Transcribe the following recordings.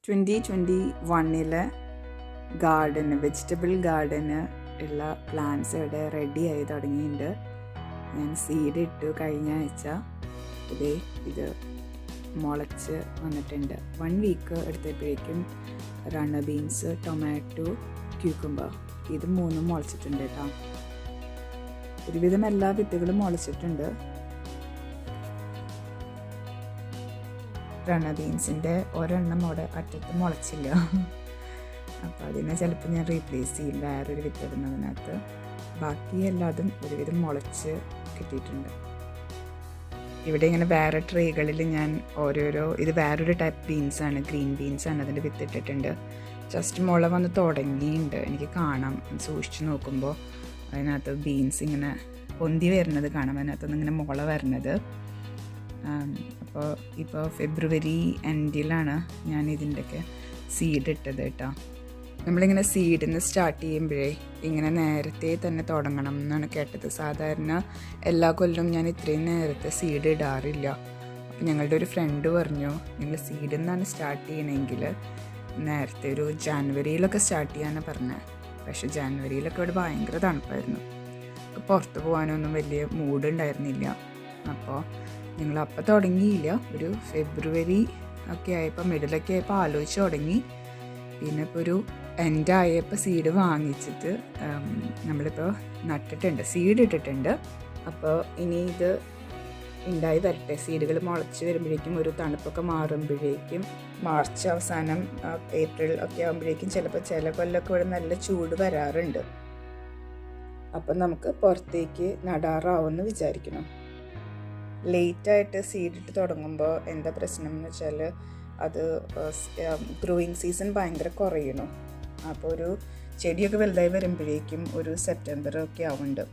2021 ഗാർഡന് vegetable ഗാർഡന് ഉള്ള plants ഇവിടെ ready ആയി തുടങ്ങിയിട്ടുണ്ട്. ഞാൻ സീഡ് ഇട്ടു കഴിഞ്ഞ ആഴ്ച. ഇത് മുളച്ച് വന്നിട്ടുണ്ട്. 1 വീക്ക് എടുത്തപ്പോഴേക്കും റണ്ണ ബീൻസ്, ടൊമാറ്റോ, ക്യൂക്കമ്പർ ഇത് 3 മുളച്ചിട്ടുണ്ട് കേട്ടോ. ഒരുവിധം എല്ലാ വിത്തുകളും മുളച്ചിട്ടുണ്ട്. റണ്ണ ബീൻസിൻ്റെ ഒരെണ്ണം അവിടെ അറ്റത്ത് മുളച്ചില്ല. അപ്പോൾ അതിനെ ചിലപ്പോൾ ഞാൻ റീപ്ലേസ് ചെയ്യും വേറൊരു വിത്ത് ഇടുന്നതിനകത്ത്. ബാക്കി എല്ലാതും ഒരുവിധം മുളച്ച് കിട്ടിയിട്ടുണ്ട്. ഇവിടെ ഇങ്ങനെ വേറെ ട്രേകളിൽ ഞാൻ ഇത് വേറൊരു ടൈപ്പ് ബീൻസാണ്, ഗ്രീൻ ബീൻസാണ്. അതിൻ്റെ വിത്ത് ഇട്ടിട്ടുണ്ട്. ജസ്റ്റ് മുള വന്ന് തുടങ്ങിയിട്ടുണ്ട്. എനിക്ക് കാണാം, സൂക്ഷിച്ച് നോക്കുമ്പോൾ അതിനകത്ത് ബീൻസ് ഇങ്ങനെ പൊന്തി വരുന്നത് കാണാം. അതിനകത്തുനിന്ന് ഇങ്ങനെ മുള വരുന്നത്. ഇപ്പോൾ ഫെബ്രുവരി എൻഡിലാണ് ഞാൻ ഇതിൻ്റെയൊക്കെ സീഡ് ഇട്ടത് കേട്ടോ. നമ്മളിങ്ങനെ സീഡിൽ നിന്ന് സ്റ്റാർട്ട് ചെയ്യുമ്പോഴേ ഇങ്ങനെ നേരത്തെ തന്നെ തുടങ്ങണം എന്നാണ് കേട്ടത്. സാധാരണ എല്ലാ കൊല്ലവും ഞാൻ ഇത്രയും നേരത്തെ സീഡ് ഇടാറില്ല. അപ്പോൾ ഞങ്ങളുടെ ഒരു ഫ്രണ്ട് പറഞ്ഞു, നിങ്ങൾ സീഡിൽ നിന്നാണ് സ്റ്റാർട്ട് ചെയ്യണമെങ്കിൽ നേരത്തെ ഒരു ജാനുവരിയിലൊക്കെ സ്റ്റാർട്ട് ചെയ്യാനാണ് പറഞ്ഞത്. പക്ഷേ ജാനുവരിയിലൊക്കെ ഇവിടെ ഭയങ്കര തണുപ്പായിരുന്നു. പുറത്ത് പോകാനൊന്നും വലിയ മൂഡ് ഉണ്ടായിരുന്നില്ല. അപ്പോൾ ഞങ്ങളപ്പോൾ തുടങ്ങിയില്ല. ഒരു ഫെബ്രുവരി ഒക്കെ ആയപ്പോൾ, മിഡിലൊക്കെ ആയപ്പോൾ ആലോചിച്ച് തുടങ്ങി. പിന്നെ ഇപ്പോൾ ഒരു എൻഡായപ്പോൾ സീഡ് വാങ്ങിച്ചിട്ട് നമ്മളിപ്പോൾ നട്ടിട്ടുണ്ട്, സീഡ് ഇട്ടിട്ടുണ്ട്. അപ്പോൾ ഇനി ഇത് ഉണ്ടായി വരട്ടെ. സീഡുകൾ മുളച്ച് വരുമ്പോഴേക്കും ഒരു തണുപ്പൊക്കെ മാറുമ്പോഴേക്കും മാർച്ച് അവസാനം ഏപ്രിൽ ഒക്കെ ആകുമ്പോഴേക്കും ചിലപ്പോൾ ചില കൊല്ലമൊക്കെ ഇവിടെ നല്ല ചൂട് വരാറുണ്ട്. അപ്പം നമുക്ക് പുറത്തേക്ക് നടാറാവുമെന്ന് വിചാരിക്കണം. ലേറ്റായിട്ട് സീഡിട്ട് തുടങ്ങുമ്പോൾ എന്താ പ്രശ്നം എന്ന് വെച്ചാൽ അത് ഗ്രോയിങ് സീസൺ ഭയങ്കര കുറയണം. അപ്പോൾ ഒരു ചെടിയൊക്കെ വലുതായി വരുമ്പോഴേക്കും ഒരു സെപ്റ്റംബർ ഒക്കെ ആവുന്നുണ്ട്.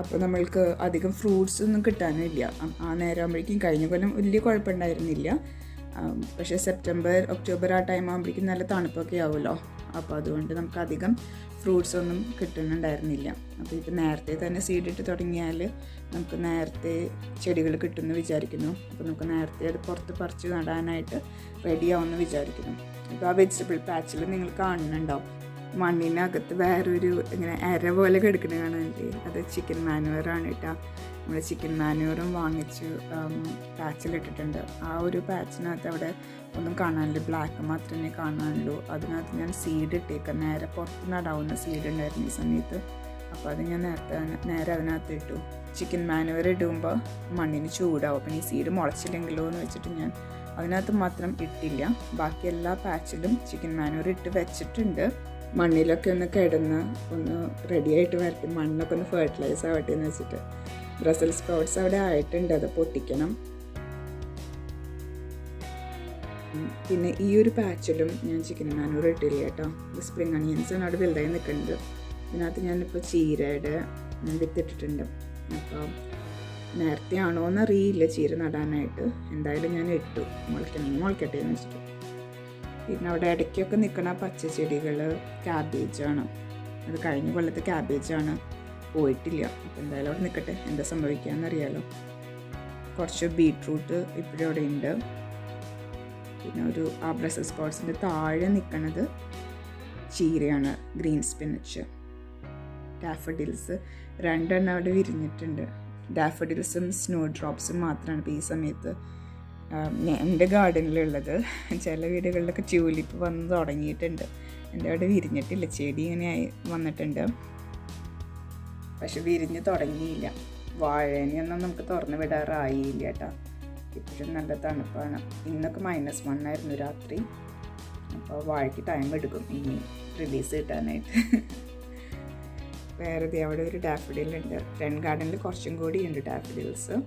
അപ്പോൾ നമ്മൾക്ക് അധികം ഫ്രൂട്ട്സ് ഒന്നും കിട്ടാനില്ല. ആ നേരം ആകുമ്പോഴേക്കും കഴിഞ്ഞ കൊല്ലം വലിയ കുഴപ്പമുണ്ടായിരുന്നില്ല. പക്ഷേ സെപ്റ്റംബർ, ഒക്ടോബർ ആ ടൈം ആകുമ്പോഴേക്കും നല്ല തണുപ്പൊക്കെ ആവുമല്ലോ. അപ്പോൾ അതുകൊണ്ട് നമുക്ക് അധികം ഫ്രൂട്ട്സ് ഒന്നും കിട്ടുന്നുണ്ടായിരുന്നില്ല. അപ്പോൾ ഇത് നേരത്തെ തന്നെ സീഡിട്ട് തുടങ്ങിയാൽ നമുക്ക് നേരത്തെ ചെടികൾ കിട്ടുമെന്ന് വിചാരിക്കുന്നു. അപ്പോൾ നമുക്ക് നേരത്തെ അത് പുറത്ത് പറിച്ച് നടാനായിട്ട് റെഡിയാവുമെന്ന് വിചാരിക്കുന്നു. ഇപ്പോൾ ആ വെജിറ്റബിൾ പാച്ചിൽ നിങ്ങൾ കാണുന്നുണ്ടാവും. മണ്ണിനകത്ത് വേറൊരു ഇങ്ങനെ അര പോലെ കിടക്കുന്നത് കാണാനില്ലേ, അത് ചിക്കൻ മാനുവറാണ് കേട്ടോ. നമ്മൾ ചിക്കൻ മാനുവറും വാങ്ങിച്ച് പാച്ചിലിട്ടിട്ടുണ്ട്. ആ ഒരു പാച്ചിനകത്ത് അവിടെ ഒന്നും കാണാനില്ല, ബ്ലാക്ക് മാത്രമേ കാണാനുള്ളൂ. അതിനകത്ത് ഞാൻ സീഡ് ഇട്ടേക്കാം. നേരെ പുറത്ത് നടാവുന്ന സീഡ് ഉണ്ടായിരുന്നു ഈ സമയത്ത്. അപ്പോൾ അത് ഞാൻ നേരെ അതിനകത്ത് ഇട്ടു. ചിക്കൻ മാനുവർ ഇടുമ്പോൾ മണ്ണിന് ചൂടാവും. അപ്പം ഈ സീഡ് മുളച്ചില്ലെങ്കിലോ എന്ന് വെച്ചിട്ട് ഞാൻ അതിനകത്ത് മാത്രം ഇട്ടില്ല. ബാക്കി എല്ലാ പാച്ചിലും ചിക്കൻ മാനുവർ ഇട്ട് വെച്ചിട്ടുണ്ട്. മണ്ണിലൊക്കെ ഒന്ന് കിടന്ന് ഒന്ന് റെഡിയായിട്ട് വരട്ടെ, മണ്ണൊക്കെ ഒന്ന് ഫെർട്ടിലൈസ് ആവട്ടെ എന്ന് വെച്ചിട്ട്. ബ്രസൽ സ്പ്രൗട്ട്സ് അവിടെ ആയിട്ടുണ്ട്, അത് പൊട്ടിക്കണം. പിന്നെ ഈ ഒരു പാച്ചിലും ഞാൻ ചിക്കൻ മാനൂർ ഇട്ടില്ല കേട്ടോ. സ്പ്രിംഗ് അണിയൻസാണ് അവിടെ വലുതായി നിൽക്കുന്നത്. ഇതിനകത്ത് ഞാനിപ്പോൾ ചീരയുടെ വിത്തിട്ടിട്ടുണ്ട്. അപ്പോൾ നേരത്തെ ആണോ എന്നറിയില്ല ചീര നടാനായിട്ട്. എന്തായാലും ഞാൻ ഇട്ടു, മുളയ്ക്കട്ടെ എന്ന് വെച്ചിട്ട്. പിന്നെ അവിടെ ഇടയ്ക്കൊക്കെ നിൽക്കുന്ന പച്ചച്ചെടികൾ ക്യാബേജാണ്. അത് കഴിഞ്ഞ കൊല്ലത്തെ ക്യാബേജാണ്, പോയിട്ടില്ല. അപ്പോൾ എന്തായാലും അവിടെ നിൽക്കട്ടെ, എന്താ സംഭവിക്കാമെന്നറിയാലോ. കുറച്ച് ബീട്രൂട്ട് ഇപ്പോഴും അവിടെ ഉണ്ട്. പിന്നെ ആ ബ്രസൽ സ്പ്രൗട്ട്സിൻ്റെ താഴെ നിൽക്കുന്നത് ചീരയാണ്, ഗ്രീൻ സ്പിനച്ച്. ഡാഫഡിൽസ് 2 എണ്ണം അവിടെ വിരിഞ്ഞിട്ടുണ്ട്. ഡാഫഡിൽസും സ്നോ ഡ്രോപ്സും മാത്രമാണ് ഇപ്പോൾ ഈ സമയത്ത് എൻ്റെ ഗാർഡനിലുള്ളത്. ചില വീടുകളിലൊക്കെ ട്യൂലിപ്പ് വന്ന് തുടങ്ങിയിട്ടുണ്ട്. എൻ്റെ അവിടെ വിരിഞ്ഞിട്ടില്ല, ചെടി ഇങ്ങനെയായി വന്നിട്ടുണ്ട്, പക്ഷെ വിരിഞ്ഞ് തുടങ്ങിയില്ല. വാഴേനെയൊന്നും നമുക്ക് തുറന്ന് വിടാറായില്ല കേട്ടോ. ഇപ്പോഴും നല്ല തണുപ്പാണ്. ഇന്നൊക്കെ -1 ആയിരുന്നു രാത്രി. അപ്പോൾ വാഴയ്ക്ക് ടൈം എടുക്കും ഇനി റിലീസ് കിട്ടാനായിട്ട്. വേറെ അവിടെ ഒരു ഡാഫഡിലുണ്ട്. ഫ്രണ്ട് ഗാർഡനിൽ കുറച്ചും കൂടി ഉണ്ട് ഡാഫഡിൽസ്.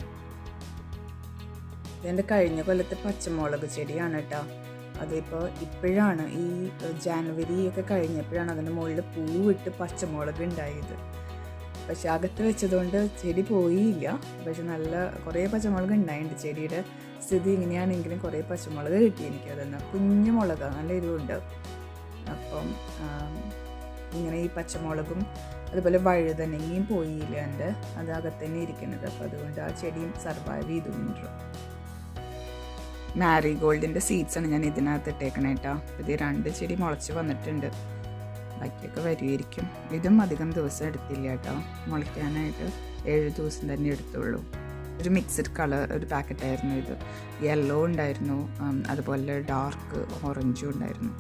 ഇതെൻ്റെ കഴിഞ്ഞ കൊല്ലത്തെ പച്ചമുളക് ചെടിയാണ് കേട്ടോ. അതിപ്പോൾ ഇപ്പോഴാണ് ഈ ജാനുവരി ഒക്കെ കഴിഞ്ഞപ്പോഴാണ് അതിൻ്റെ മുകളിൽ പൂവിട്ട് പച്ചമുളക് ഉണ്ടായത്. പക്ഷെ അകത്ത് വെച്ചതുകൊണ്ട് ചെടി പോയില്ല. പക്ഷെ നല്ല കുറേ പച്ചമുളക് ഉണ്ടായിട്ടുണ്ട്. ചെടിയുടെ സ്ഥിതി ഇങ്ങനെയാണെങ്കിലും കുറേ പച്ചമുളക് കിട്ടി എനിക്ക്. അതെന്നാൽ കുഞ്ഞു മുളകാണ്, നല്ല എരിവുണ്ട്. അപ്പം ഇങ്ങനെ ഈ പച്ചമുളകും അതുപോലെ വഴുതനങ്ങയും പോയില്ല എൻ്റെ, അത് അകത്ത് തന്നെ ഇരിക്കുന്നത്. അപ്പോൾ അതുകൊണ്ട് ആ ചെടിയും സർവൈവ് ചെയ്തുകൊണ്ടിരും. മാരിഗോൾഡിൻ്റെ സീഡ്സാണ് ഞാൻ ഇതിനകത്ത് ഇട്ടേക്കണേ കേട്ടോ. ഇത് 2 ചെടി മുളച്ച് വന്നിട്ടുണ്ട്, ബാക്കിയൊക്കെ വരുമായിരിക്കും. ഇതും അധികം ദിവസം എടുത്തില്ല കേട്ടോ, മുളയ്ക്കാനായിട്ട് 7 ദിവസം തന്നെ എടുത്തുള്ളൂ. ഒരു മിക്സഡ് കളർ ഒരു പാക്കറ്റായിരുന്നു ഇത്. യെല്ലോ ഉണ്ടായിരുന്നു, അതുപോലെ ഡാർക്ക് ഓറഞ്ചും ഉണ്ടായിരുന്നു.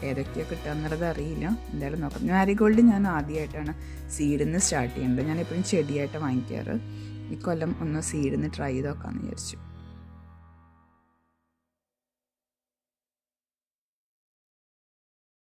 ഏതൊക്കെയാണ് കിട്ടുക എന്നുള്ളത് അറിയില്ല, എന്തായാലും നോക്കാം. മാരിഗോൾഡ് ഞാൻ ആദ്യമായിട്ടാണ് സീഡിൽ നിന്ന് സ്റ്റാർട്ട് ചെയ്യേണ്ടത്. ഞാൻ എപ്പോഴും ചെടിയായിട്ട് വാങ്ങിക്കാറ്. ഇക്കൊല്ലം ഒന്ന് സീഡിൽ നിന്ന് ട്രൈ ചെയ്ത് നോക്കാമെന്ന് വിചാരിച്ചു.